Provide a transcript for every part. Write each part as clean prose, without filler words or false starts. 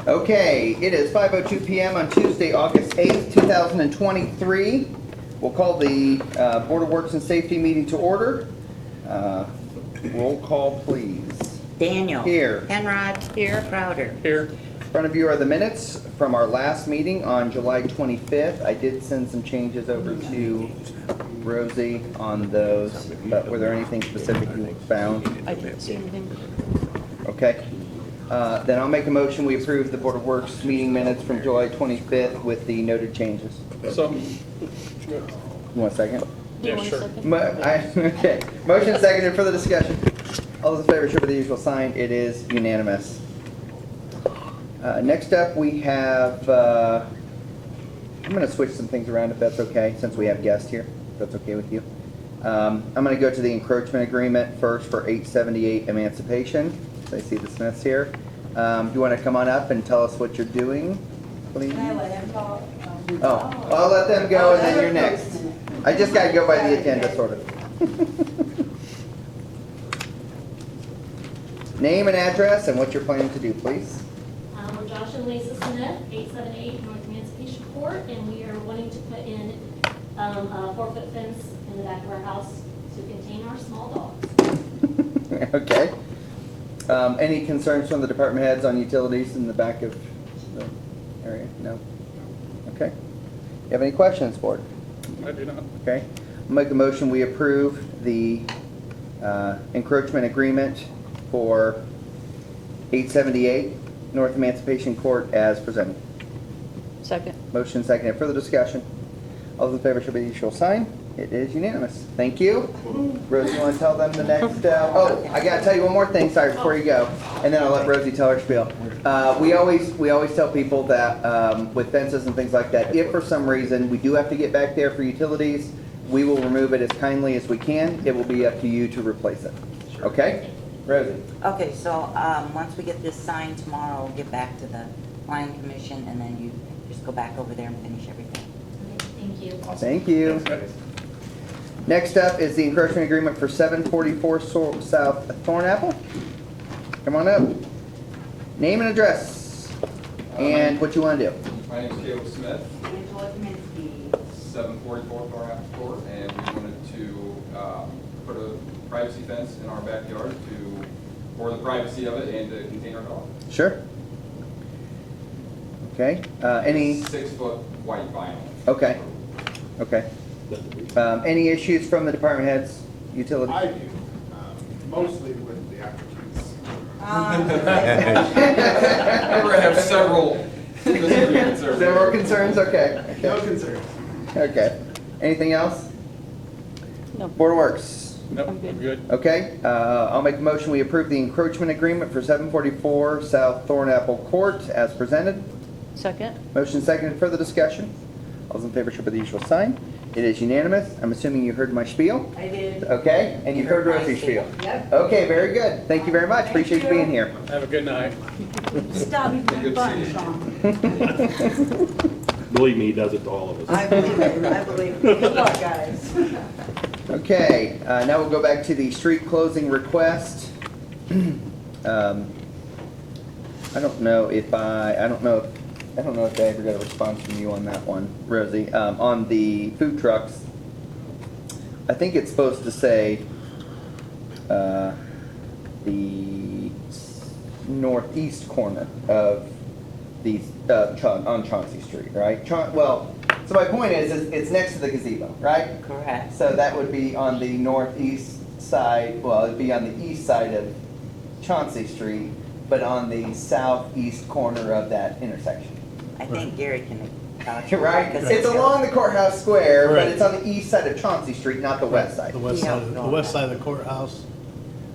Okay, it is 5:02 PM on Tuesday, August 8th, 2023. We'll call the Board of Works and Safety meeting to order. Roll call, please. Daniel. Here. Henrod. Here. Crowder. Here. In front of you are the minutes from our last meeting on July 25th. I did send some changes over to Rosie on those, but were there anything specific you found? I didn't see anything. Okay. Then I'll make a motion, we approve the Board of Works meeting minutes from July 25th with the noted changes. So, You want a second? Do you Yeah, want a sure. second? Okay. Motion seconded for the discussion. All those in favor, show by the usual sign. It is unanimous. Next up, we have, I'm going to switch some things around if that's okay, since we have guests here, if that's okay with you. I'm going to go to the encroachment agreement first for 878 Emancipation. So I see the Smiths here. Do you want to come on up and tell us what you're doing, please? Can I let him talk? Oh, I'll let them go and then you're next. I just got to go by the agenda, sort of. Name and address and what you're planning to do, please. We're Josh and Lisa Smith, 878 North Emancipation Court, and we are wanting to put in a 4-foot fence in the back of our house to contain our small dogs. Okay. Any concerns from the department heads on utilities in the back of the area? No? Okay. You have any questions, board? I do not. Okay. I'll make a motion, we approve the encroachment agreement for 878 North Emancipation Court as presented. Second. Motion seconded. Further discussion? All those in favor should be the usual sign. It is unanimous. Thank you. Rosie, you want to tell them the next? Oh, I got to tell you one more thing. Sorry, before you go, and then I'll let Rosie tell her spiel. We always tell people that with fences and things like that, if for some reason we do have to get back there for utilities, we will remove it as kindly as we can. It will be up to you to replace it. Okay, Rosie. Okay, so once we get this signed tomorrow, we'll get back to the planning commission, and then you just go back over there and finish everything. Thank you. Thank you. Next up is the encroachment agreement for 744 South Thornapple. Come on up. Name and address, and what you want to do. My name is Caleb Smith, Angela Kaminsky. 744 Thornapple Court, and we wanted to put a privacy fence in our backyard for the privacy of it and to contain our dog. Sure. Okay. Any? 6-foot white vinyl. Okay. Okay. Any issues from the department heads, utilities? I do, mostly with the applicants. We're gonna have several disagreements over There were here. concerns? Okay. No concerns. Okay. Anything else? No. Board of Works. Nope, I'm good. I'm good. Okay. I'll make a motion, we approve the encroachment agreement for 744 South Thornapple Court as presented. Second. Motion seconded. Further discussion? All those in favor show by the usual sign. It is unanimous. I'm assuming you heard my spiel. I did. Okay, and you heard Rosie's spiel. Yep. Okay, very good. Thank you very much. Appreciate you being here. Have a good night. Stop me from Good to see fun, you. Sean. Believe me, he does it to all of us. I believe it, I believe it. Good luck, guys. Okay, now we'll go back to the street closing request. I don't know if I don't know if I ever got a response from you on that one, Rosie. On the food trucks, I think it's supposed to say the northeast corner of the on Chauncey Street, right? So my point is it's next to the gazebo, right? Correct. So that would be on the northeast side, well, it'd be on the east side of Chauncey Street, but on the southeast corner of that intersection. I think Gary can talk to you. Right? It's along the courthouse square, but it's on the east side of Chauncey Street, not the west side. The west side, the west side of the courthouse.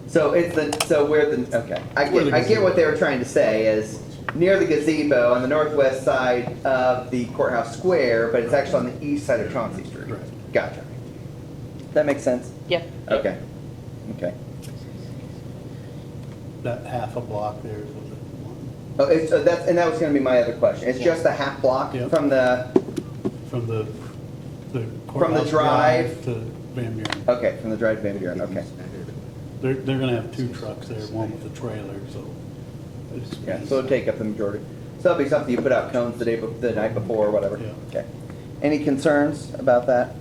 So it's okay. I get what they were trying to say is near the gazebo on the northwest side of the courthouse square, but it's actually on the east side of Chauncey Street. Right. Gotcha. That makes sense? Yeah. Okay. Okay. That half a block there is what Oh, that was gonna be my other question. It's just a half block Yep. from the, from the courthouse drive. to Van Buren. okay, from the drive to Van Buren, okay. They're gonna have two trucks there, one with a trailer, so. Yeah, so it'll take up the majority. So that'll be something you put out cones the night before or whatever? Yeah. Okay. Any concerns about that?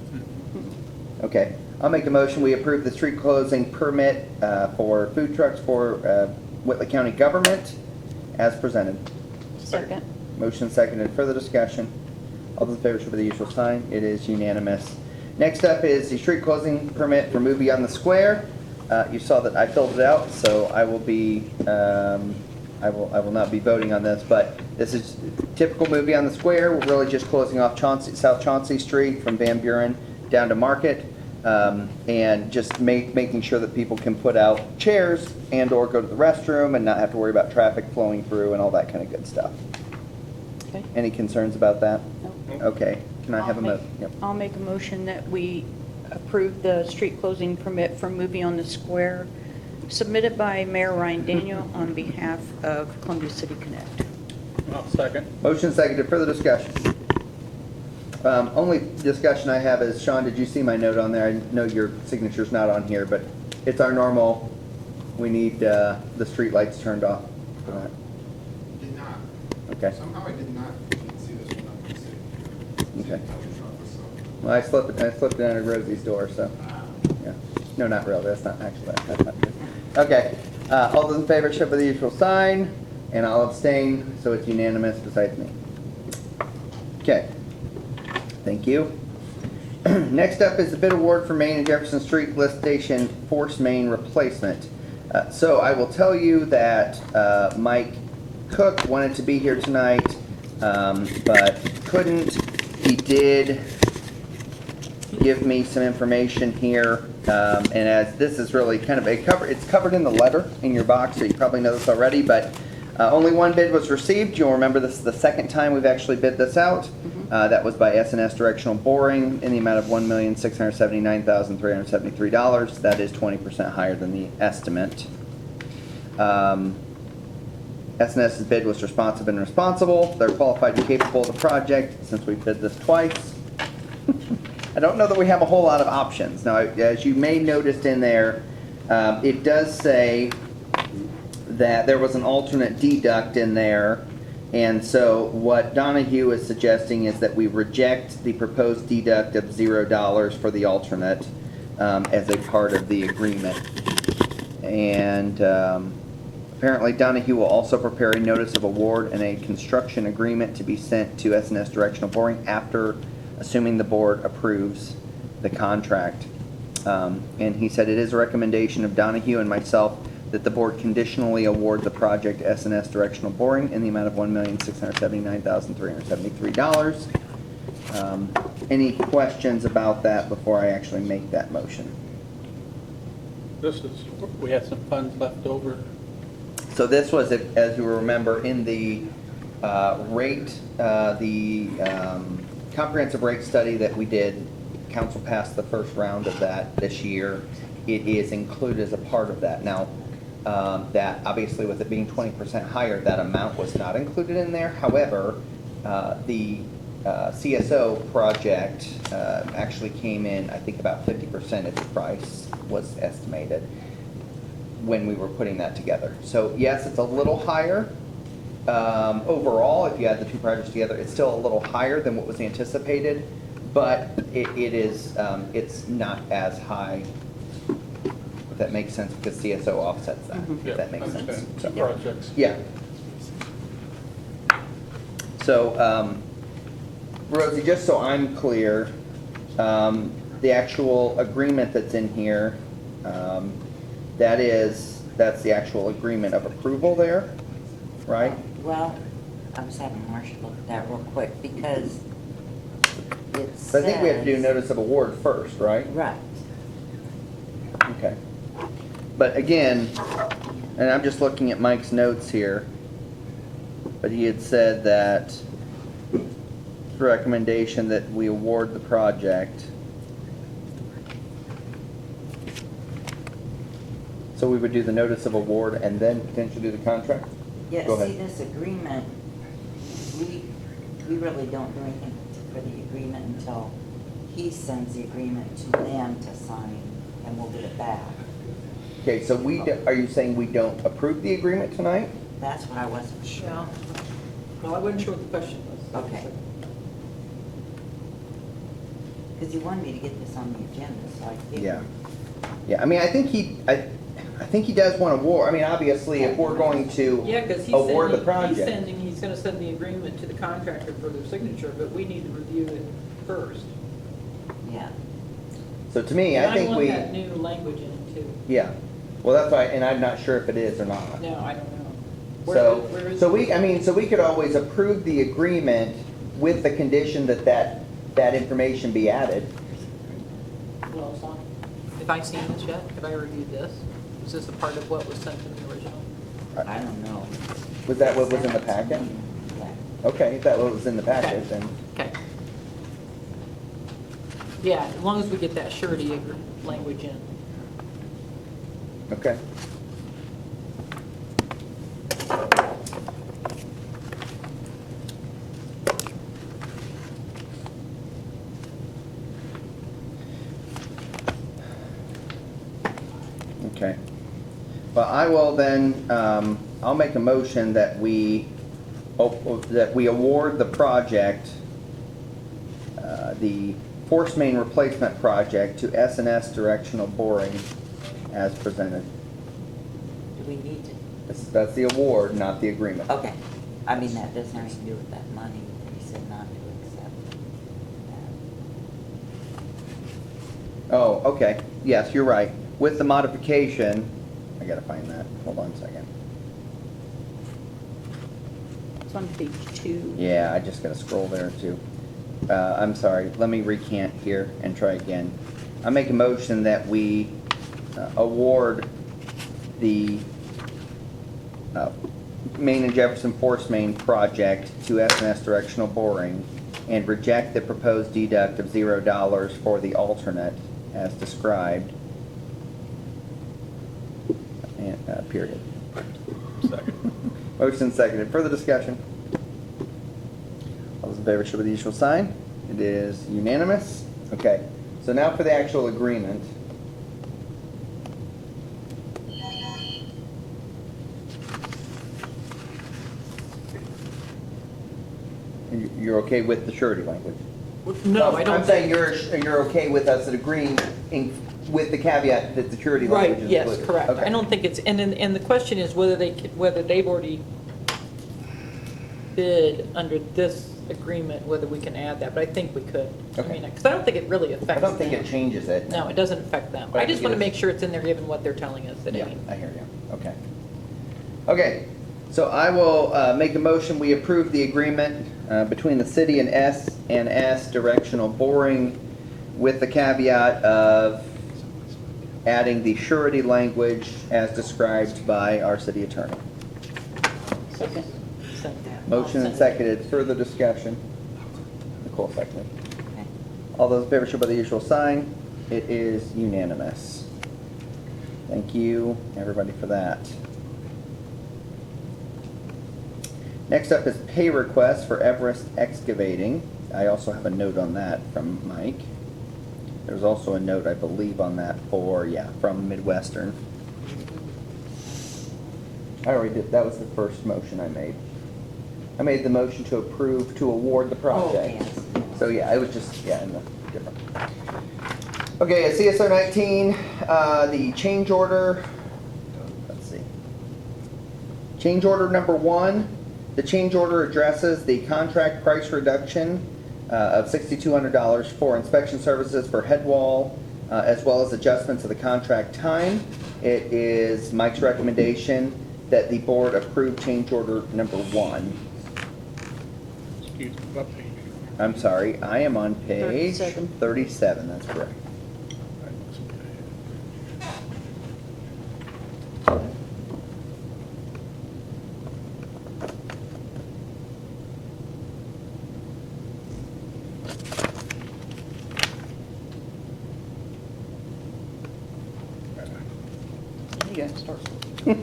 Okay. I'll make a motion, we approve the street closing permit for food trucks for Whitley County government as presented. Second. Motion seconded. Further discussion? All those in favor show by the usual sign. It is unanimous. Next up is the street closing permit for Movie on the Square. You saw that I filled it out, so I will be, I will not be voting on this, but this is typical Movie on the Square. We're really just closing off South Chauncey Street from Van Buren down to Market, and just making sure that people can put out chairs and/or go to the restroom and not have to worry about traffic flowing through and all that kind of good stuff. Okay. Any concerns about that? No. Okay, can I have a I'll make- Yep. I'll make a motion that we approve the street closing permit for Movie on the Square submitted by Mayor Ryan Daniel on behalf of Columbia City Connect. I'll second. Motion seconded, further discussion. Only discussion I have is, Sean, did you see my note on there? I know your signature's not on here, but it's our normal, we need the street lights turned off for that. Did not. Okay, Somehow I did not see this one up in the city. Okay. Intelligence office, so. well, I slipped it under Rosie's door, so, yeah. No, not really, that's not actually, that's not good. Okay, all those in favor show by the usual sign, and I'll abstain, so it's unanimous besides me. Okay. Thank you. Next up is the bid award for Main and Jefferson Street lift station force main replacement. So I will tell you that Mike Cook wanted to be here tonight, but couldn't. He did give me some information here, and as this is really kind of it's covered in the letter in your box, so you probably know this already, but only one bid was received. You'll remember this is the second time we've actually bid this out. That was by S&S Directional Boring in the amount of $1,679,373. That is 20% higher than the estimate. S&S's bid was responsive and responsible. They're qualified and capable of the project since we bid this twice. I don't know that we have a whole lot of options. Now, as you may notice in there, it does say that there was an alternate deduct in there. And so what Donahue is suggesting is that we reject the proposed deduct of $0 for the alternate as a part of the agreement. And apparently Donahue will also prepare a notice of award and a construction agreement to be sent to S&S Directional Boring after assuming the board approves the contract. And he said it is a recommendation of Donahue and myself that the board conditionally award the project S&S Directional Boring in the amount of $1,679,373. Any questions about that before I actually make that motion? We had some funds left over. So this was, as you remember, in the comprehensive rate study that we did. Council passed the first round of that this year. It is included as a part of that. Now, that obviously with it being 20% higher, that amount was not included in there. However, the CSO project actually came in, I think about 50% of the price was estimated when we were putting that together. So yes, it's a little higher. Overall, if you add the two projects together, it's still a little higher than what was anticipated, but it's not as high, if that makes sense, because CSO offsets that, if that makes sense. Understand. So, Two projects. yeah. So, Rosie, just so I'm clear, the actual agreement that's in here, that's the actual agreement of approval there, right? Well, I was having Marcia look at that real quick because it So I think we have to do says- notice of award first, right? Right. Okay. But again, and I'm just looking at Mike's notes here, but he had said that recommendation that we award the project. So we would do the notice of award and then potentially do the contract? Yeah, Go see, ahead. this agreement, we really don't do anything for the agreement until he sends the agreement to them to sign, and we'll get it back. Okay, so are you saying we don't approve the agreement tonight? That's what I wasn't sure. Well, I wasn't sure what the question was. Okay. Because you wanted me to get this on the agenda, so I figured. Yeah. Yeah, I mean, I think he does want to award, I mean, obviously, if we're going to Yeah, because award the project. he's gonna send the agreement to the contractor for their signature, but we need to review it first. Yeah. So to me, I think want we, that new language in it too. yeah. Well, that's why, and I'm not sure if it is or not. No, I don't know. Where is So it? we, I mean, so we could always approve the agreement with the condition that that information be added. Well, it's not. Have I seen this yet? Have I reviewed this? Is this a part of what was sent in the original? I don't know. Was that what was in the packet? Yeah. Okay, if that was in the packet, Okay. then, Okay. Yeah, as long as we get that surety language in. okay. Okay. Well, I will then, I'll make a motion that we award the project, the force main replacement project to S&S Directional Boring as presented. Do we need to? That's the award, not the agreement. Okay. I mean, that doesn't have anything to do with that money. You said not to accept that. Oh, okay. Yes, you're right. With the modification, I gotta find that. Hold on a second. It's on page 2. Yeah, I just gotta scroll there too. I'm sorry, let me recant here and try again. I make a motion that we award the Main and Jefferson Force Main project to S&S Directional Boring and reject the proposed deduct of $0 for the alternate as described. And, period. Second. Motion seconded. Further discussion? All those in favor show by the usual sign. It is unanimous. Okay, so now for the actual agreement. You're okay with the surety language? No, I don't. I'm saying you're okay with us agreeing with the caveat that the surety language Right, is yes, included? correct. Okay. I don't think it's, and the question is whether they've already bid under this agreement, whether we can add that, but I think we could. Okay. Because I don't think it really affects I them. don't think it changes it. No, it doesn't affect them. But I I just think want to it is- make sure it's in there given what they're telling us that Yeah, it I hear you. Okay. Okay, so I will make a motion, we approve the agreement between the city and S&S Directional Boring with the caveat of adding the surety language as described by our city attorney. Second. Send that. Motion and I'll send seconded. Further discussion? Nicole seconded. Okay. All those in favor show by the usual sign. It is unanimous. Thank you, everybody, for that. Next up is pay request for Everest Excavating. I also have a note on that from Mike. There's also a note, I believe, on that from Midwestern. I already did, that was the first motion I made. I made the motion to approve, to award the project. Oh, yes. So yeah, I was just, in the different. Okay, at CSO 19, the change order, let's see. Change order number 1, the change order addresses the contract price reduction of $6,200 for inspection services for head wall, as well as adjustments of the contract time. It is Mike's recommendation that the board approve change order number 1. Excuse me, what page? I'm sorry, I am on page 37. 37, that's correct. You gotta start. There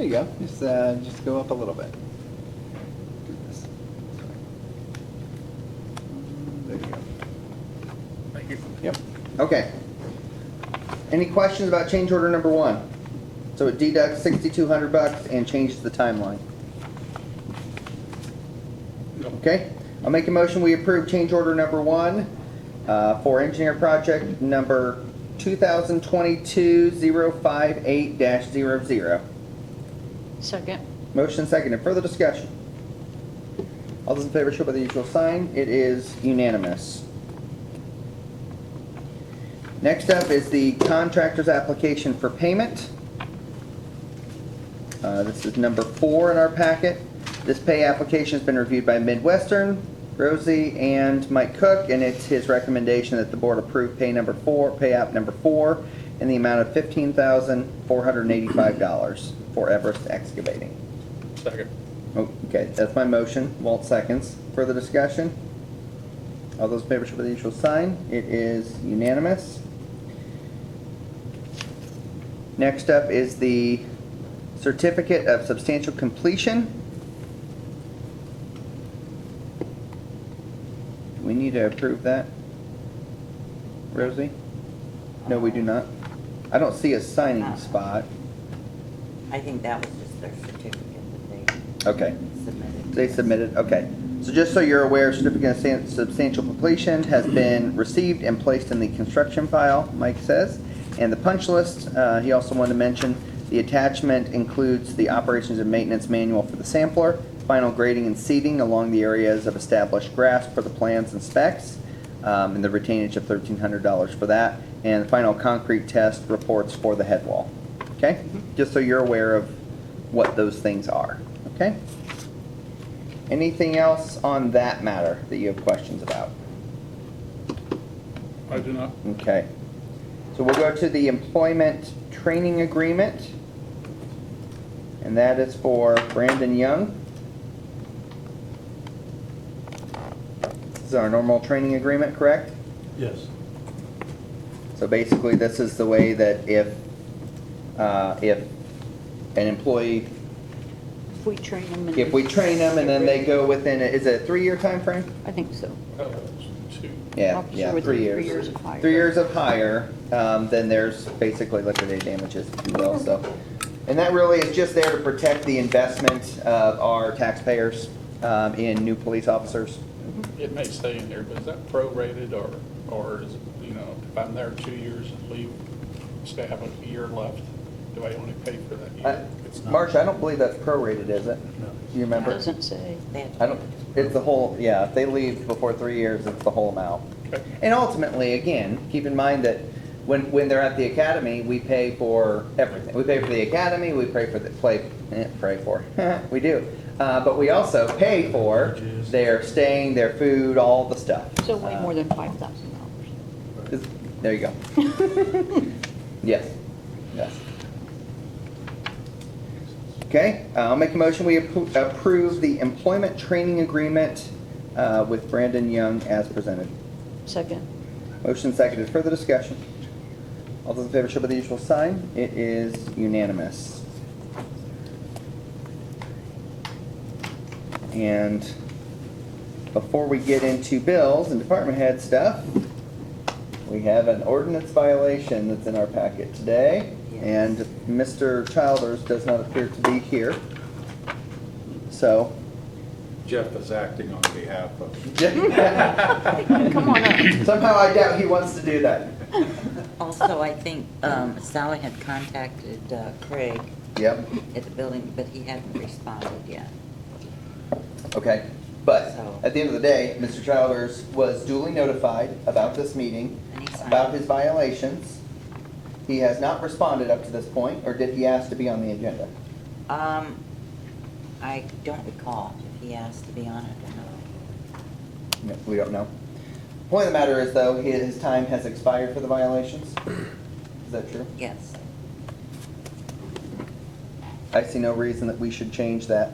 you go. Just go up a little bit. Do this. There you go. Thank you. Yep. Okay. Any questions about change order number 1? So it deducts $6,200 and changes the timeline. Okay, I'll make a motion, we approve change order number 1 for engineer project number 2022-058-00. Second. Motion seconded. Further discussion? All those in favor show by the usual sign. It is unanimous. Next up is the contractor's application for payment. This is number 4 in our packet. This pay application has been reviewed by Midwestern, Rosie, and Mike Cook, and it's his recommendation that the board approve pay app number 4 in the amount of $15,485 for Everest Excavating. Second. Okay, that's my motion. Walt seconds. Further discussion? All those in favor show by the usual sign. It is unanimous. Next up is the certificate of substantial completion. We need to approve that. Rosie? No, we do not. I don't see a signing spot. I think that was just their certificate that Okay. they submitted. They submitted, okay. So just so you're aware, certificate of substantial completion has been received and placed in the construction file, Mike says. And the punch list, he also wanted to mention, the attachment includes the operations and maintenance manual for the sampler, final grading and seeding along the areas of established grass for the plans and specs, and the retainage of $1,300 for that, and the final concrete test reports for the head wall. Okay? Just so you're aware of what those things are. Okay? Anything else on that matter that you have questions about? I do not. Okay. So we'll go to the employment training agreement. And that is for Brandon Young. This is our normal training agreement, correct? Yes. So basically, this is the way that if an employee, If we train them. if we train them and then they go within, is it a 3-year time frame? I think so. Two. Yeah, Officer yeah, within 3 years. 3 years of hire. 3 years of hire, then there's basically liquidated damages, if you will, so. And that really is just there to protect the investment of our taxpayers in new police officers. It may stay in there, but is that prorated or is it, if I'm there 2 years and leave, still have a year left, do I only pay for that year? Marcia, I don't believe that's prorated, is it? No. You remember? Doesn't say. They had to I don't, it's the whole, yeah, if they leave before 3 years, it's the whole amount. Okay. And ultimately, again, keep in mind that when they're at the academy, we pay for everything. We pay for the academy, we pay for we do. But we also pay for their staying, their food, all the stuff. So way more than $5,000. There you go. Yes, yes. Okay, I'll make a motion, we approve the employment training agreement with Brandon Young as presented. Second. Motion seconded. Further discussion? All those in favor show by the usual sign. It is unanimous. And before we get into bills and department head stuff, we have an ordinance violation that's in our packet today. Yes. And Mr. Childers does not appear to be here. So. Jeff is acting on behalf of. Come on up. Somehow I doubt he wants to do that. Also, I think Sally had contacted Craig Yep, at the building, but he hadn't responded yet. okay. But So- at the end of the day, Mr. Childers was duly notified about this meeting, And he signed. about his violations. He has not responded up to this point, or did he ask to be on the agenda? I don't recall if he asked to be on it or not. No, we don't know. Point of the matter is, though, his time has expired for the violations. Is that true? Yes. I see no reason that we should change that.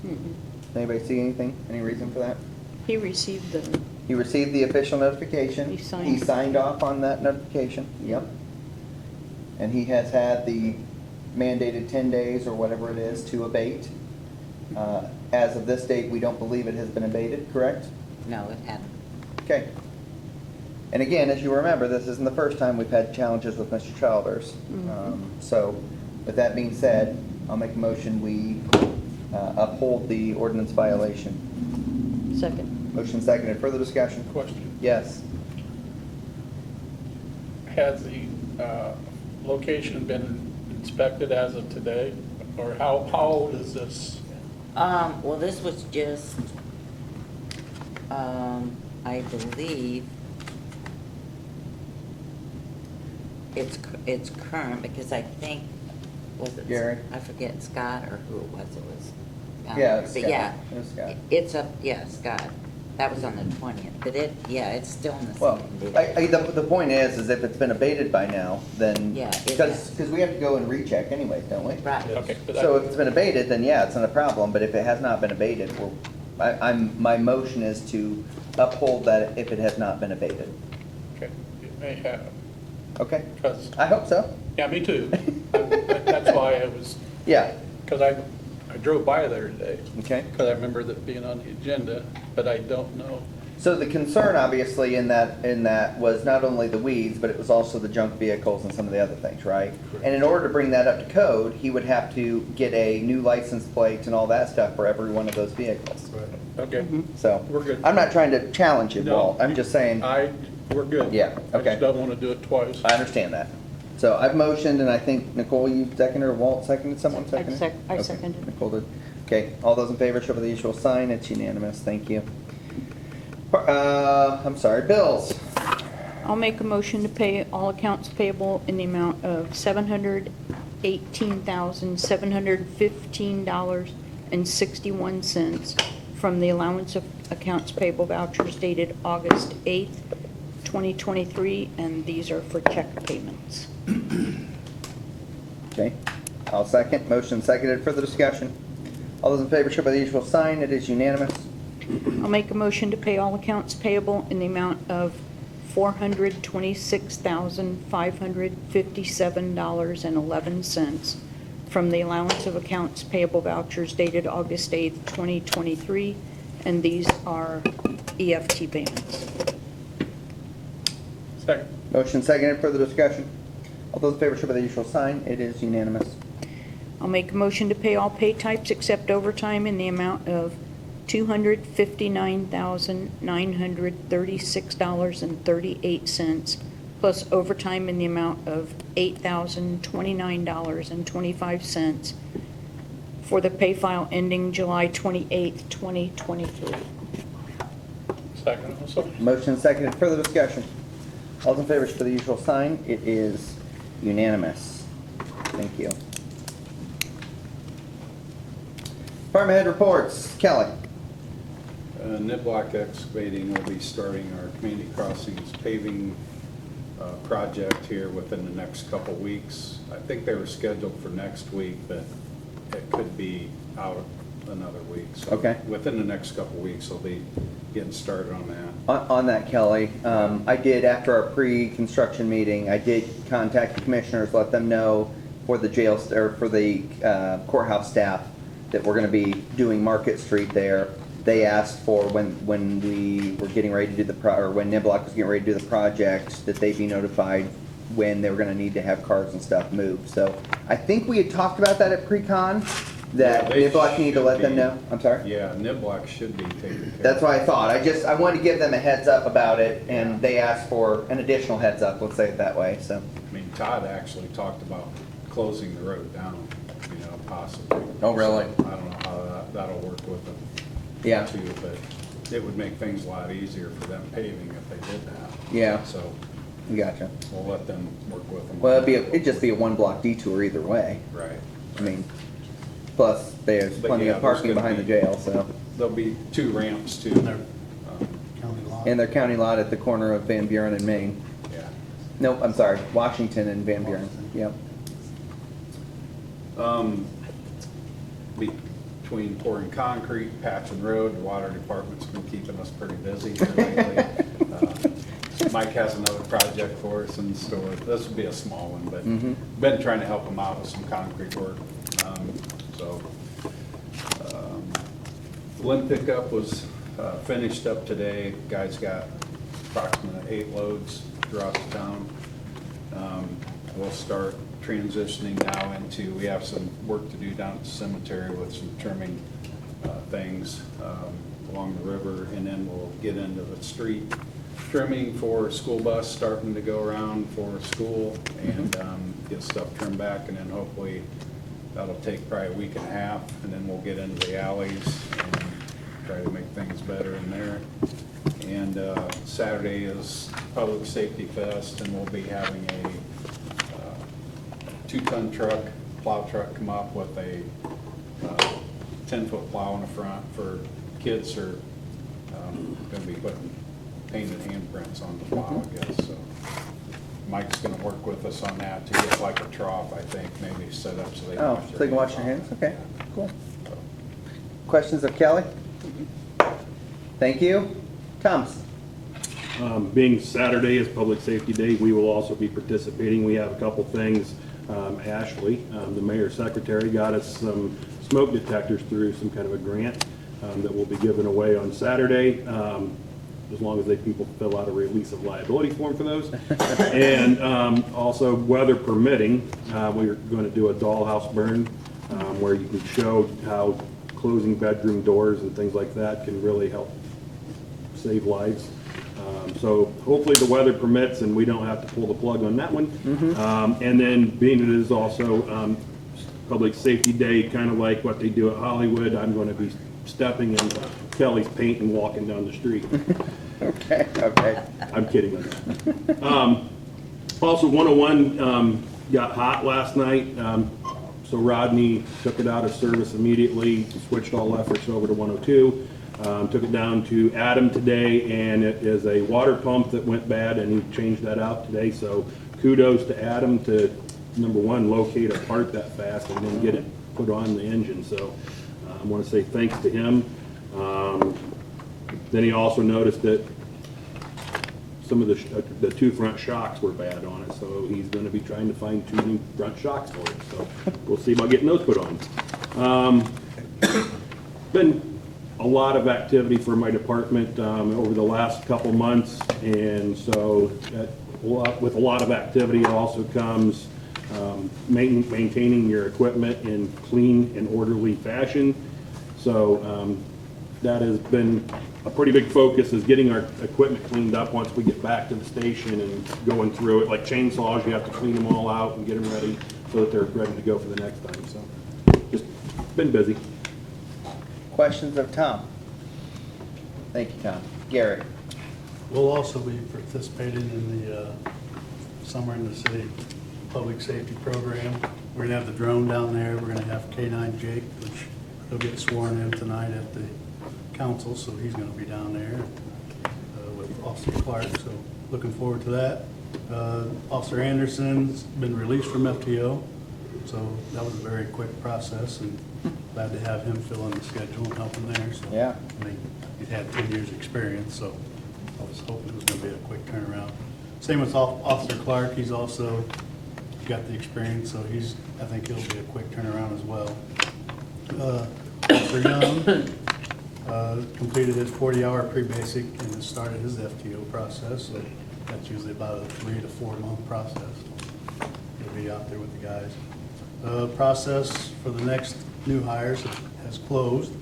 Mm-mm. Anybody see anything? Any reason for that? He received the, He received the official notification. He signed. He signed off on that notification, yep. And he has had the mandated 10 days or whatever it is to abate. As of this date, we don't believe it has been abated, correct? No, it hadn't. Okay. And again, as you remember, this isn't the first time we've had challenges with Mr. Childers. So with that being said, I'll make a motion, we uphold the ordinance violation. Second. Motion seconded. Further discussion? Question. Yes. Has the location been inspected as of today? Or how old is this? Well, this was just, I believe it's current because I think, was it? Gary? I forget Scott or who it was, Yeah, it's But Scott. yeah. It was Scott. It's up, yeah, Scott. That was on the 20th, but it's still in the Well, same condition. the point is if it's been abated by now, then, Yeah, it because has. we have to go and recheck anyways, don't we? Right. Okay, but So if it's been abated, then yeah, it's not a problem, but if it has not been abated, my motion is to uphold that if it has not been abated. okay, it may have, Okay? because, I hope so. yeah, me too. That's why I was, Yeah, because I drove by there today. okay. Because I remember that being on the agenda, but I don't know. So the concern obviously in that was not only the weeds, but it was also the junk vehicles and some of the other things, right? And in order to bring that up to code, he would have to get a new license plate and all that stuff for every one of those vehicles. Okay, So, We're good. I'm not trying to challenge you, No. Walt, I'm just saying, we're good. Yeah, I okay. just don't want to do it twice. I understand that. So I've motioned, and I think Nicole, you seconded, or Walt seconded, someone seconded? I Okay, seconded. Nicole did. Okay, all those in favor, show by the usual sign, it's unanimous, thank you. I'm sorry, bills. I'll make a motion to pay all accounts payable in the amount of $718,715.61 from the allowance of accounts payable vouchers dated August 8th, 2023, and these are for check payments. Okay, I'll second, motion seconded, further discussion. All those in favor, show by the usual sign, it is unanimous. I'll make a motion to pay all accounts payable in the amount of $426,557.11 from the allowance of accounts payable vouchers dated August 8th, 2023, and these are EFT payments. Second. Motion seconded, further discussion. All those in favor, show by the usual sign, it is unanimous. I'll make a motion to pay all pay types except overtime in the amount of $259,936.38, plus overtime in the amount of $8,029.25 for the pay file ending July 28th, 2023. Second also. Motion seconded, further discussion. All those in favor, show by the usual sign, it is unanimous. Thank you. Department head reports, Kelly. Niblock Excavating will be starting our community crossings paving project here within the next couple weeks. I think they were scheduled for next week, but it could be out another week. So Okay. within the next couple weeks, they'll be getting started on that. On that, Kelly, I did, after our pre-construction meeting, I did contact the commissioners, let them know for the jail, or for the courthouse staff, that we're gonna be doing Market Street there. They asked for when we were getting ready to do or when Niblock was getting ready to do the project, that they be notified when they were gonna need to have cars and stuff moved. So I think we had talked about that at pre-con, that Yeah, they Niblock need to let them should know. I'm sorry? Yeah, Niblock should be taken care of. That's what I thought. I wanted to give them a heads up about it, and they asked for an additional heads up, let's say it that way, so. I mean, Todd actually talked about closing the road down, possibly. Oh, really? So I don't know how that'll work with them. Yeah. Too, but it would make things a lot easier for them paving if they did that. Yeah. So Gotcha. we'll let them work with them. Well, it'd just be a one-block detour either way. Right. I mean, plus there's But plenty yeah, of there's parking gonna behind the be- jail, so. There'll be 2 ramps too. In their county lot at the corner of Van Buren and Main. Yeah. Nope, I'm sorry, Washington and Van Buren, yep. Between pouring concrete, patching road, the water department's been keeping us pretty busy here lately. Mike has another project for us in store. This will be a small one, but been trying to help him out with some concrete work. Limb pickup was finished up today. Guys got approximately 8 loads throughout the town. We'll start transitioning now into, we have some work to do down at the cemetery with some trimming things. along the river, and then we'll get into the street trimming for school bus starting to go around for school, and get stuff trimmed back, and then hopefully that'll take probably a week and a half, and then we'll get into the alleys and try to make things better in there. And Saturday is Public Safety Fest, and we'll be having a 2-ton truck, plow truck, come up with a 10-foot plow in the front for kids who are gonna be putting painted handprints on the plow, I guess, so. Mike's gonna work with us on that to get like a trough, I think, maybe set up so they can Oh, wash so they can wash their hands, okay, cool. Questions of Kelly? Thank you. Thomas? Being Saturday is Public Safety Day, we will also be participating. We have a couple things. Ashley, the mayor's secretary, got us some smoke detectors through some kind of a grant that will be given away on Saturday, as long as people fill out a release of liability form for those. And also, weather permitting, we're going to do a dollhouse burn where you can show how closing bedroom doors and things like that can really help save lives. So hopefully the weather permits and we don't have to pull the plug on that one. And then being it is also Public Safety Day, kind of like what they do at Hollywood, I'm going to be stepping in Kelly's paint and walking down the street. Okay. I'm kidding. Also, 101 got hot last night, so Rodney took it out of service immediately, switched all efforts over to 102. Took it down to Adam today, and it is a water pump that went bad, and he changed that out today. So kudos to Adam to, number one, locate a part that fast and then get it put on the engine. So I want to say thanks to him. Then he also noticed that some of the 2 front shocks were bad on it, so he's going to be trying to find 2 new front shocks for it. So we'll see about getting those put on. Been a lot of activity for my department over the last couple months, and so with a lot of activity also comes maintaining your equipment in clean and orderly fashion. So that has been a pretty big focus, is getting our equipment cleaned up once we get back to the station and going through it. Like chainsaws, you have to clean them all out and get them ready so that they're ready to go for the next time. So just been busy. Questions of Tom? Thank you, Tom. Gary? We'll also be participating in the Summer in the City Public Safety Program. We're gonna have the drone down there. We're gonna have K9 Jake, which he'll get sworn in tonight at the council, so he's gonna be down there with Officer Clark, so looking forward to that. Officer Anderson's been released from FTO, so that was a very quick process, and glad to have him fill in the schedule and help him there. So, Yeah. I mean, he's had 10 years' experience, so I was hoping it was going to be a quick turnaround. Same with Officer Clark. He's also got the experience, so I think he'll be a quick turnaround as well. Officer Young completed his 40-hour pre-basic and has started his FTO process, so that's usually about a 3 to 4 month process. He'll be out there with the guys. Process for the next new hires has closed.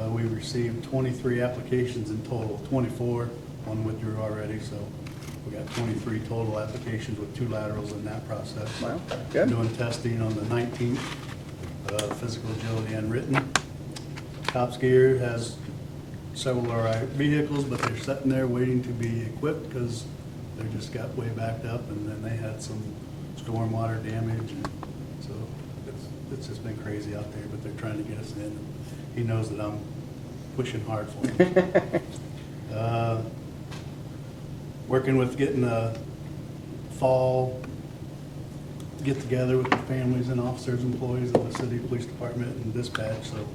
We received 23 applications in total, 24, one withdrew already, so we got 23 total applications with 2 laterals in that process. Wow, good. Doing testing on the 19th, physical agility and written. Top Skier has several of our vehicles, but they're sitting there waiting to be equipped because they just got way backed up, and then they had some stormwater damage, and so it's just been crazy out there, but they're trying to get us in. He knows that I'm pushing hard for him. Working with getting a fall get-together with the families and officers, employees of the city police department and dispatch, so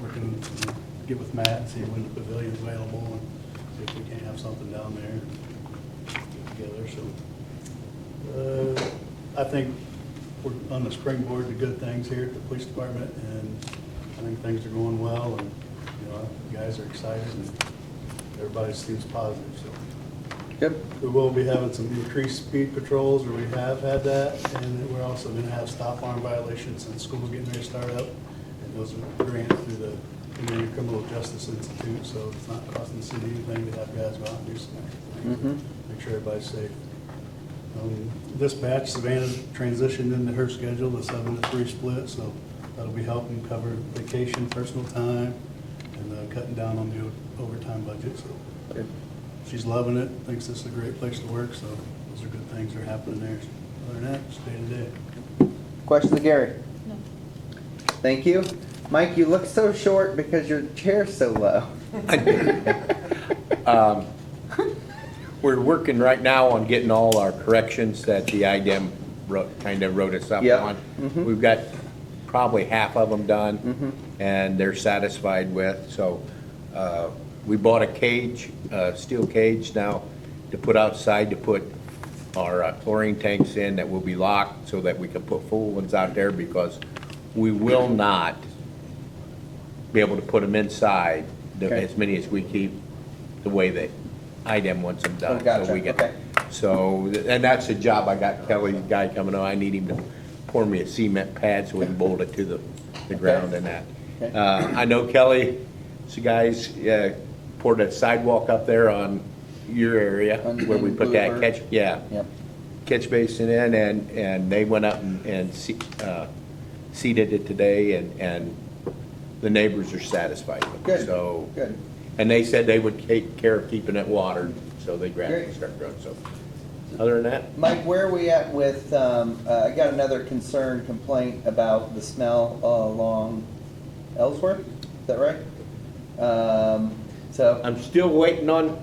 working to get with Matt and see when the pavilion's available and see if we can't have something down there and get together, so. I think we're on the springboard to good things here at the police department, and I think things are going well, and, you know, the guys are excited, and everybody seems positive, so. Good. We will be having some increased speed patrols, or we have had that, and we're also gonna have stop arm violations since school's getting ready to start up, and those are granted through the and then your criminal justice institute, so it's not costing the city anything to have guys go out and do some extra things. Make sure everybody's safe. Dispatch, Savannah's transitioned into her schedule, the 7 to 3 split, so that'll be helping cover vacation, personal time, and cutting down on the overtime budget, so. Good. She's loving it, thinks this is a great place to work, so those are good things that are happening there. Other than that, just day to day. Questions, Gary? No. Thank you. Mike, you look so short because your chair's so low. We're working right now on getting all our corrections that the IDEM kind of wrote us up Yep. on. Mhm. We've got probably half of them done, and they're satisfied with. So we bought a cage, a steel cage now to put outside to put our chlorine tanks in that will be locked so that we can put full ones out there, because we will not be able to put them inside, Okay. as many as we keep, the way that IDEM wants them done. Oh, gotcha. So we get- Okay. So, and that's the job, I got Kelly's guy coming on, I need him to pour me a cement pad so we can bolt it to the ground and that. Okay. I know Kelly, so guys, poured a sidewalk up there on your area On- where we in put that Bluebird. catch, yeah, Yep. catch basin in, and they went up and seeded it today, and the neighbors are satisfied with it. Good. So, Good. and they said they would take care of keeping it watered, so they gradually Great. start growing, so. Other than that, Mike, where are we at with, I got another concern complaint about the smell along Ellsworth, is that right? So, I'm still waiting on,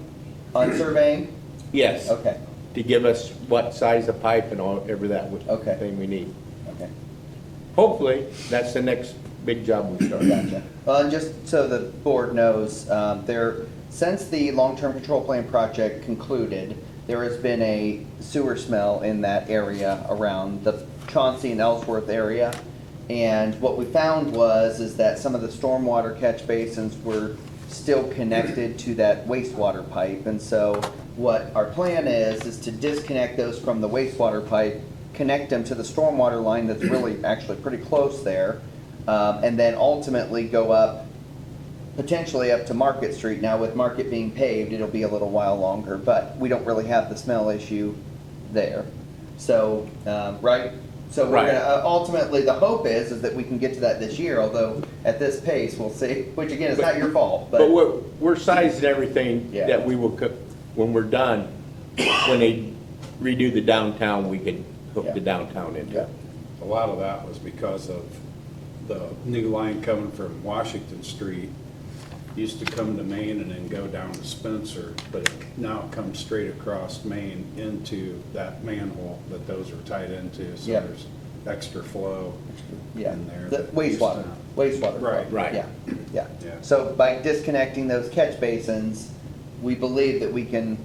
on surveying? yes, Okay, to give us what size of pipe and all, every that Okay. thing we need. okay. Hopefully, that's the next big job we start. Gotcha. Well, and just so the board knows, since the long-term control plan project concluded, there has been a sewer smell in that area around the Chauncey and Ellsworth area. And what we found is that some of the stormwater catch basins were still connected to that wastewater pipe. And so what our plan is to disconnect those from the wastewater pipe, connect them to the stormwater line that's really actually pretty close there, and then ultimately go up, potentially up to Market Street. Now with Market being paved, it'll be a little while longer, but we don't really have the smell issue there. So, right? So we're Right. gonna, ultimately, the hope is that we can get to that this year, although at this pace, we'll see, which again, is not your fault, But we're sizing everything Yeah. that we will, when we're done, when they redo the downtown, we can hook Yeah. the downtown into Yeah. it. A lot of that was because of the new line coming from Washington Street. Used to come to Main and then go down to Spencer, but it now comes straight across Main into that manhole that those are tied into, so Yeah. there's extra flow Yeah, in there. the that used to wastewater, not. wastewater. Right. Right. Yeah, yeah. Yeah. So by disconnecting those catch basins, we believe that we can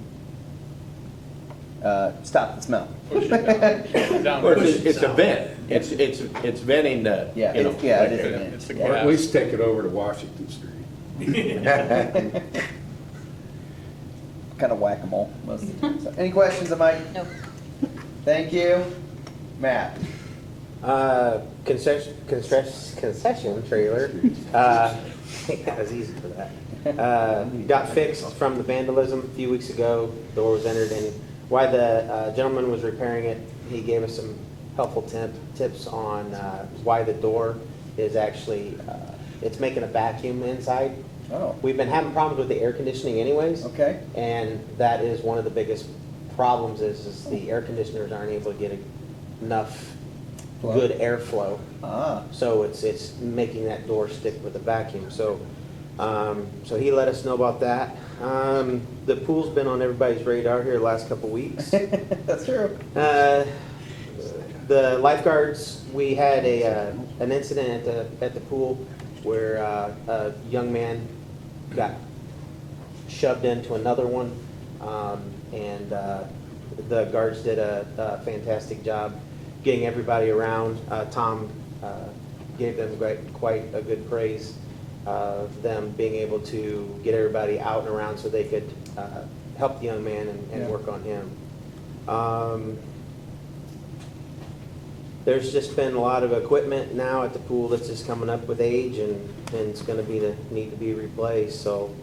stop the smell. Push it down. Well, it's a vent, it's venting the, Yeah, you know. it's- yeah, it right is a there. vent. It's a Yeah. Or at gas. least take it over to Washington Street. Kind of whack-a-mole most of the time. So, any questions of Mike? No. Thank you. Matt? Concession trailer, that was easy for that. Got fixed from the vandalism a few weeks ago, door was entered, and while the gentleman was repairing it, he gave us some helpful tips on why the door is actually, it's making a vacuum inside. Oh, We've been having problems with the air conditioning anyways. okay. And that is one of the biggest problems is the air conditioners aren't able to get enough Flow. good airflow. Ah, So it's making that door stick with the vacuum. So, so he let us know about that. The pool's been on everybody's radar here the last couple weeks. that's true. The lifeguards, we had an incident at the pool where a young man got shoved into another one, and the guards did a fantastic job getting everybody around. Tom gave them quite a good praise of them being able to get everybody out and around so they could help the young man and Yeah. work on him. there's just been a lot of equipment now at the pool that's just coming up with age and it's gonna need to be replaced, so.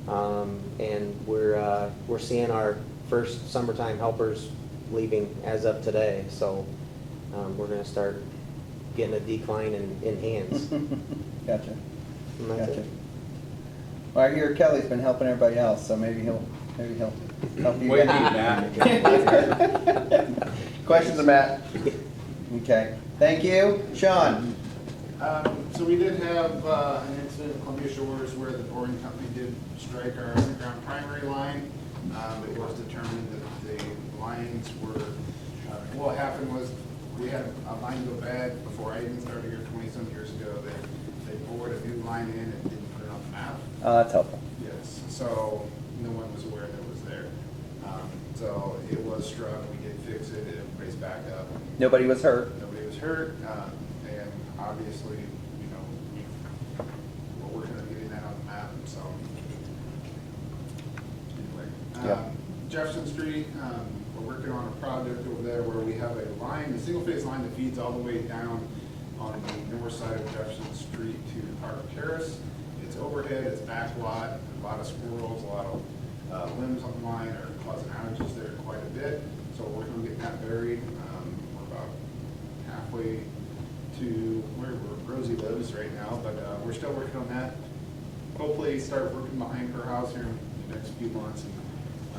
And we're seeing our first summertime helpers leaving as of today, so, we're gonna start getting a decline in hands. Gotcha. And that's Gotcha. it. Well, I hear Kelly's been helping everybody else, so maybe he'll help you. We need guys. that. Questions of Matt? Okay, thank you. Sean? So we did have an incident at Columbia Shores where the boring company did strike our underground primary line. It was determined that the lines were, what happened was we had a line go bad before I even started here 20-some years ago. They bored a new line in and didn't put it on the map. That's helpful. Yes, so no one was aware that it was there. So it was struck, we did fix it, and everybody's back up. Nobody was hurt? Nobody was hurt, and obviously, you know, we're working on getting that on the map, so. Anyway, Yep. Jefferson Street, we're working on a project over there where we have a line, a single-phase line that feeds all the way down on the north side of Jefferson Street to Park Terrace. It's overhead, it's back lot, a lot of squirrels, a lot of limbs on the line are causing outages there quite a bit. So we're working on getting that buried. We're about halfway to where Rosie lives right now, but we're still working on that. Hopefully start working behind her house here in the next few months, and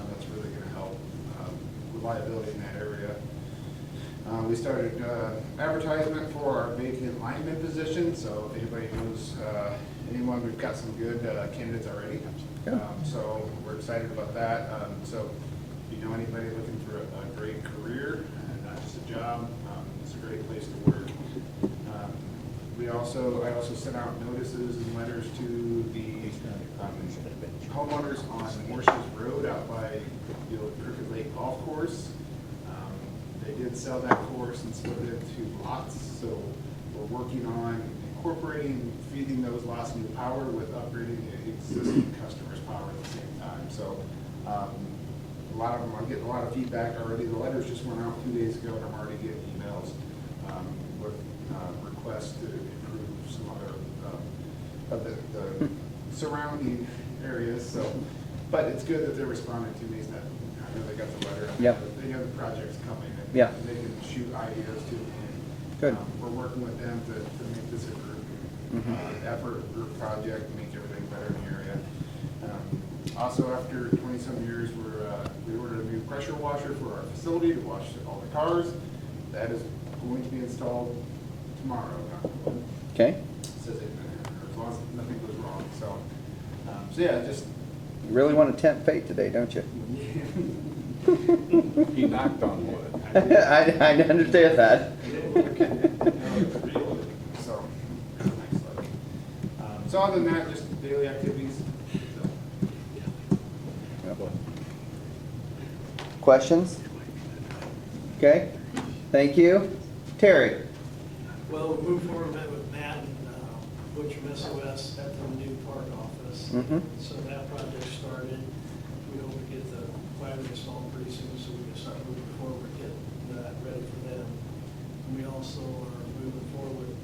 that's really gonna help reliability in that area. We started advertisement for our vacant lineman position, so if anybody knows anyone, we've got some good candidates already. So we're excited about that. So if you know anybody looking for a great career and not just a job, it's a great place to work. I also sent out notices and letters to the homeowners on Morses Road out by the old Crooked Lake Golf Course. They did sell that course and split it into lots, so we're working on incorporating, feeding those lots new power with upgrading the existing customers' power at the same time. So a lot of them, I'm getting a lot of feedback already. The letters just went out 2 days ago, and I'm already getting emails with requests to improve some other of the surrounding areas. So, but it's good that they're responding to me. That I know they got the letter. Yeah. They know the project's coming. And Yeah. they can shoot ideas too. Good. We're working with them to make this a group effort, group project, make everything better in the area. Also, after 20-some years, we ordered a new pressure washer for our facility to wash all the cars. That is going to be installed tomorrow. Okay. Says it, as long as nothing goes wrong. So, so yeah, just. You really want to tempt fate today, don't you? He knocked on wood. I understand that. So other than that, just daily activities. Questions? Okay, thank you. Terry? Well, we moved forward a bit with Matt and Butch from SOS at the new park office. So that project started. We hope to get the fiber installed pretty soon so we can start moving forward, getting that ready for them. And we also are moving forward with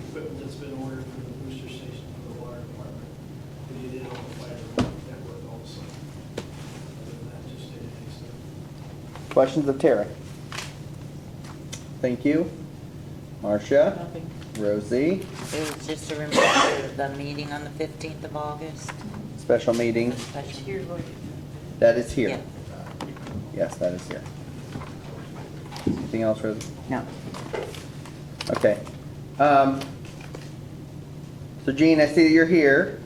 equipment that's been ordered for the booster station for the water department. We did it on the fiber network also. Other than that, just day-to-day stuff. Questions of Terry? Thank you. Marcia? Nothing. Rosie? It was just a reminder of the meeting on the 15th of August. Special meeting? Special. That is here. Yeah. Yes, that is here. Anything else, Rosie? No. Okay. So Gene, I see that you're here.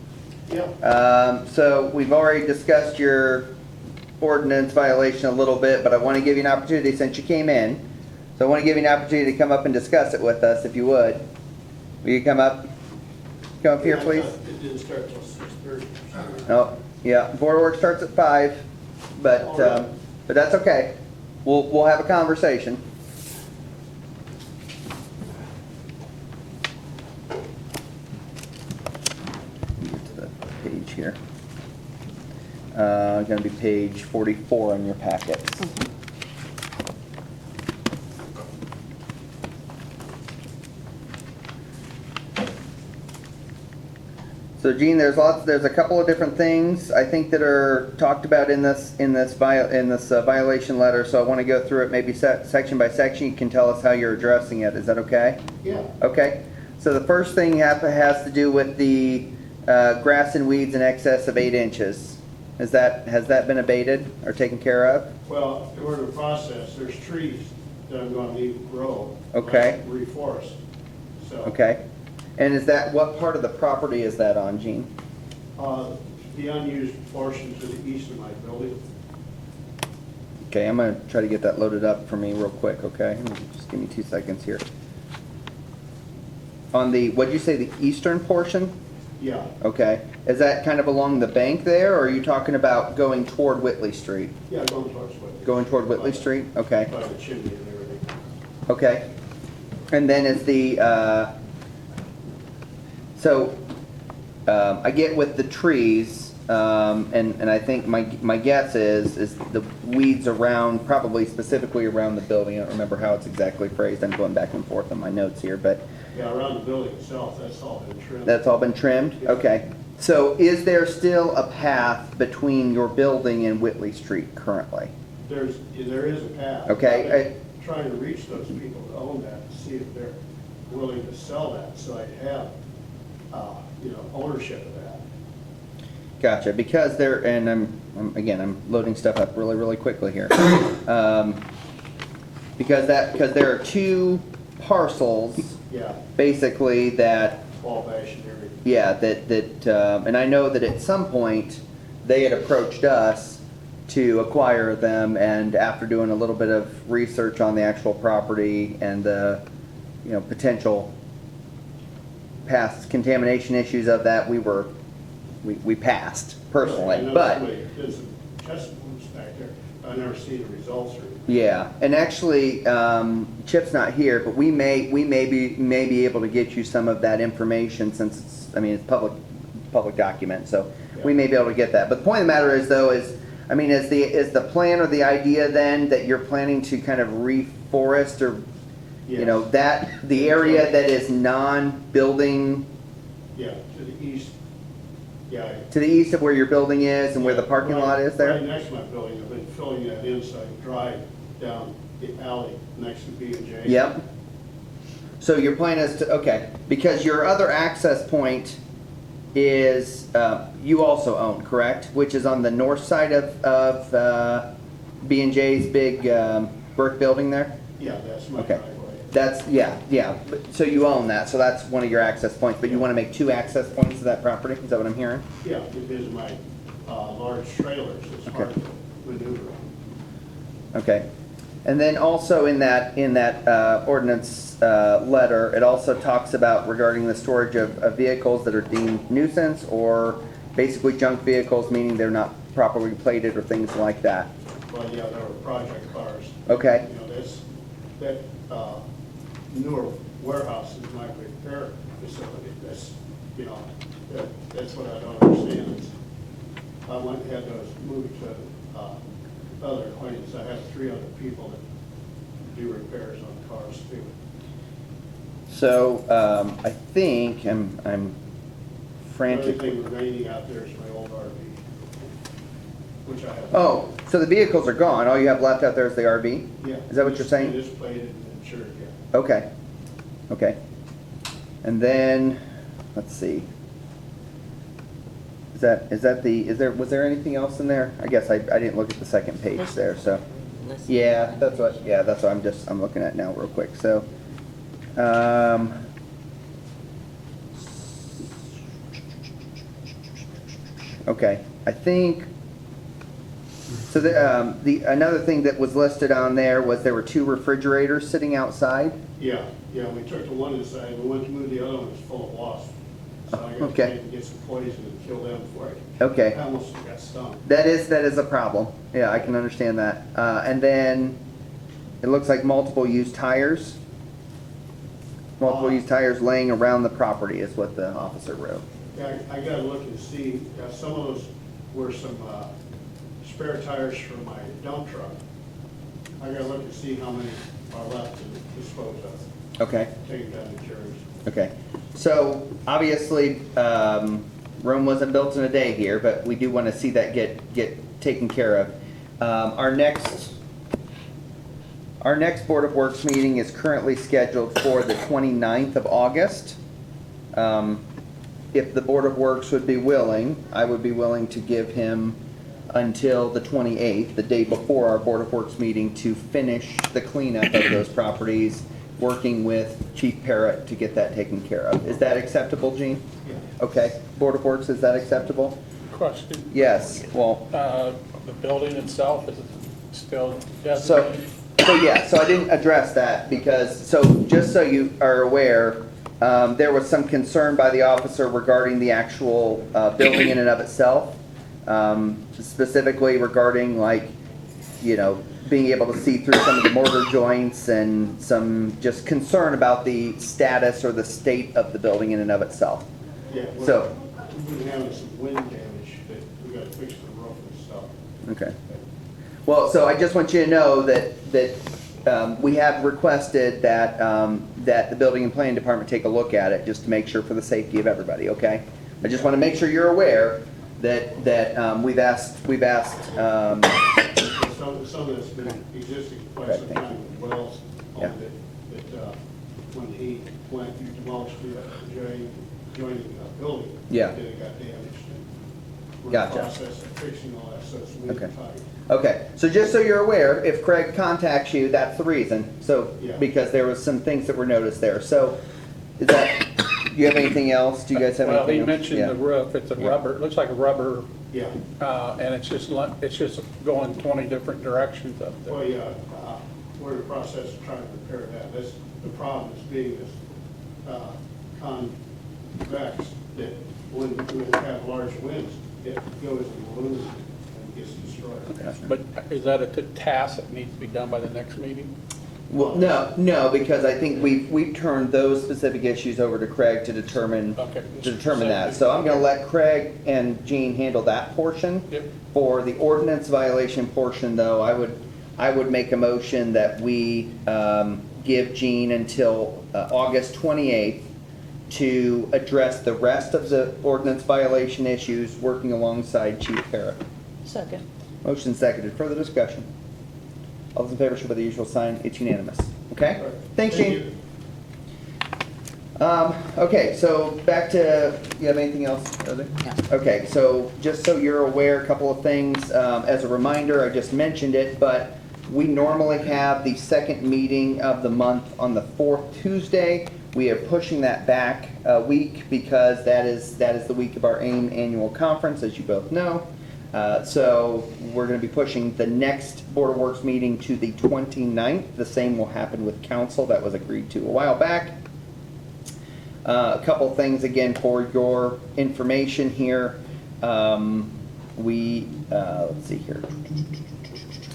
Yeah. So we've already discussed your ordinance violation a little bit, but I want to give you an opportunity since you came in. So I want to give you an opportunity to come up and discuss it with us, if you would. Will you come up here, please? It didn't start till 6:30. Oh, yeah, board work starts at 5, but that's okay. We'll have a conversation. Get to the page here. Gonna be page 44 on your packets. So Gene, there's a couple of different things I think that are talked about in this violation letter. So I want to go through it maybe section by section. You can tell us how you're addressing it. Is that okay? Yeah. Okay. So the first thing has to do with the grass and weeds in excess of 8 inches. Has that been abated or taken care of? Well, we're in the process. There's trees that I'm gonna leave grow. Okay. like Reforest, so. Okay. And what part of the property is that on, Gene? The unused portion to the east of my building. Okay, I'm gonna try to get that loaded up for me real quick, okay? Just give me 2 seconds here. On the, what'd you say, the eastern portion? Yeah, Okay. Is that kind of along the bank there, or are you talking about going toward Whitley Street? yeah, going towards Whitley. Going toward Whitley Street? Okay. By the chimney and everything. Okay. And then is I get with the trees, and I think my guess is the weeds around, probably specifically around the building. I don't remember how it's exactly phrased. I'm going back and forth on my notes here, but Yeah, around the building itself, that's all been trimmed. that's all been trimmed? Yeah. Okay. So is there still a path between your building and Whitley Street currently? There is a path. Okay, I've been trying to reach those people that own that to see if they're willing to sell that, so I'd have, ownership of that. Gotcha, because I'm loading stuff up really, really quickly here. Because there are 2 parcels, Yeah, basically, that, all fashioned area. yeah, and I know that at some point, they had approached us to acquire them, and after doing a little bit of research on the actual property and the, potential past contamination issues of that, we passed personally, I know but. somebody did some test boots back there. I never seen the results or anything. Yeah, and actually, Chip's not here, but we may be able to get you some of that information since it's public document, so we may be able to get that. But the point of the matter is though, is the plan or the idea then that you're planning to kind of reforest or, Yes. the area that is non-building Yeah, to the east. Yeah. to the east of where your building is and where the parking Right- lot is there? Right next to my building, I've been filling that in so I can drive down the alley next to B&J. Yep. So your plan is to, okay, because your other access point is, you also own, correct? Which is on the north side of B&J's big brick building there? Yeah, that's my Okay. driveway. Yeah. So you own that, so that's one of your access points, but you want to make 2 access points to that property? Is that what I'm hearing? Yeah, because of my large trailers, it's hard to maneuver. Okay. And then also in that ordinance letter, it also talks about regarding the storage of vehicles that are deemed nuisance or basically junk vehicles, meaning they're not properly plated or things like that. Well, yeah, there were project cars. Okay. That newer warehouse is my repair facility. That's what I don't understand. I went and had those moved to other acquaintances. I have 3 other people that do repairs on cars too. So I think I'm The only frantic. thing remaining out there is my old RV, which I have. Oh, so the vehicles are gone. All you have left out there is the RV? Yeah. Is that what you're saying? It is plated and insured, yeah. Okay. And then, let's see. Was there anything else in there? I guess I didn't look at the second page there, so. Yeah, that's what I'm looking at now real quick, so. Okay, I think, so another thing that was listed on there was there were 2 refrigerators sitting outside? Yeah, we took the one inside, we went to move the other one, it's full of wasps. So I got to Okay. take and get some poison and kill them before Okay. I almost got stung. That is a problem. Yeah, I can understand that. And then it looks like multiple used tires. Multiple used tires laying around the property is what the officer wrote. Yeah, I gotta look and see, some of those were some spare tires for my dump truck. I gotta look and see how many are left to dispose of. Okay. Take them down to juries. Okay. So obviously, Rome wasn't built in a day here, but we do want to see that get taken care of. Our next Board of Works meeting is currently scheduled for the 29th of August. If the Board of Works would be willing, I would be willing to give him until the 28th, the day before our Board of Works meeting, to finish the cleanup of those properties, working with Chief Parrott to get that taken care of. Is that acceptable, Gene? Yeah. Okay. Board of Works, is that acceptable? Question. Yes. Well, The building itself is still so I didn't address that because, just so you are aware, there was some concern by the officer regarding the actual building in and of itself, specifically regarding being able to see through some of the mortar joints and some just concern about the status or the state of the building in and of itself. Yeah, So, we've been having some wind damage that we gotta fix the roof and stuff. okay. Well, so I just want you to know that we have requested that, that the Building and Planning Department take a look at it, just to make sure for the safety of everybody, okay? I just want to make sure you're aware that we've asked, Some of it's been existing for quite some time with wells on it, that when he went, you demolished the adjoining building. Yeah. Then it got damaged. And we're in Gotcha. the process of fixing all that, so it's wind Okay. tight. Okay, so just so you're aware, if Craig contacts you, that's the reason. So, Yeah. because there was some things that were noticed there. So, do you have anything else? Do you guys have Well, anything he else? mentioned Yeah. the roof, it's a Yeah. rubber, it looks like a rubber, Yeah. and it's just going 20 different directions up there. Well, yeah, we're in the process of trying to repair that. That's, the problem is being this convex, that when we have large winds, it goes in balloons and gets destroyed. But is that a task that needs to be done by the next meeting? Well, no, because I think we've turned those specific issues over to Craig to determine that. So I'm gonna let Craig and Gene handle that portion. Yep. For the ordinance violation portion, though, I would make a motion that we give Gene until August 28th to address the rest of the ordinance violation issues, working alongside Chief Parrott. Second. Motion seconded. Further discussion? All those in favor show by the usual sign. It's unanimous. Okay? Thanks, Gene. Okay, so back to, you have anything else, Rosie? No. Okay, so just so you're aware, a couple of things. As a reminder, I just mentioned it, but we normally have the second meeting of the month on the fourth Tuesday. We are pushing that back a week because that is the week of our AIM annual conference, as you both know. So we're going to be pushing the next Board of Works meeting to the 29th. The same will happen with council. That was agreed to a while back. A couple things again for your information here. Let's see here.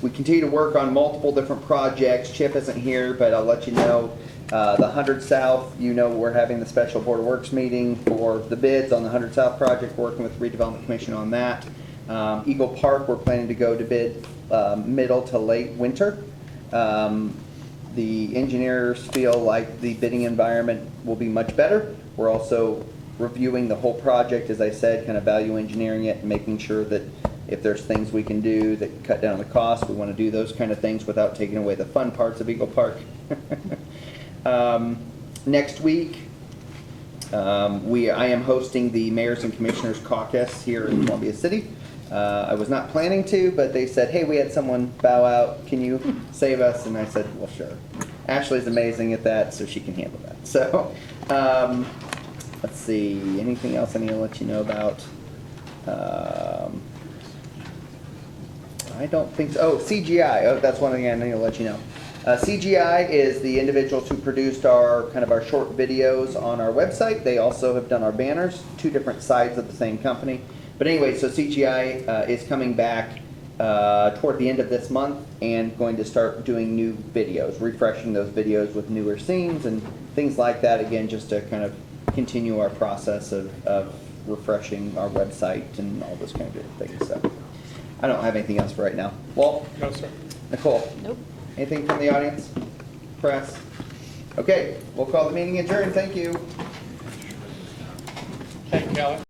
We continue to work on multiple different projects. Chip isn't here, but I'll let you know. The 100 South, we're having the special Board of Works meeting for the bids on the 100 South project, working with the Redevelopment Commission on that. Eagle Park, we're planning to go to bid middle to late winter. The engineers feel like the bidding environment will be much better. We're also reviewing the whole project, as I said, kind of value engineering it and making sure that if there's things we can do that cut down the cost, we want to do those kind of things without taking away the fun parts of Eagle Park. Next week, I am hosting the Mayors and Commissioners Caucus here in Columbia City. I was not planning to, but they said, hey, we had someone bow out. Can you save us? And I said, well, sure. Ashley's amazing at that, so she can handle that. So, let's see. Anything else I need to let you know about? I don't think so. Oh, CGI. Oh, that's one thing I need to let you know. CGI is the individuals who produced our short videos on our website. They also have done our banners, two different sides of the same company. But anyway, so CGI is coming back toward the end of this month and going to start doing new videos, refreshing those videos with newer scenes and things like that, again, just to kind of continue our process of refreshing our website and all those kind of good things. So I don't have anything else for right now. Walt? No, sir. Nicole? Nope. Anything from the audience? Press? Okay, we'll call the meeting adjourned. Thank you. Thank you, Kelly.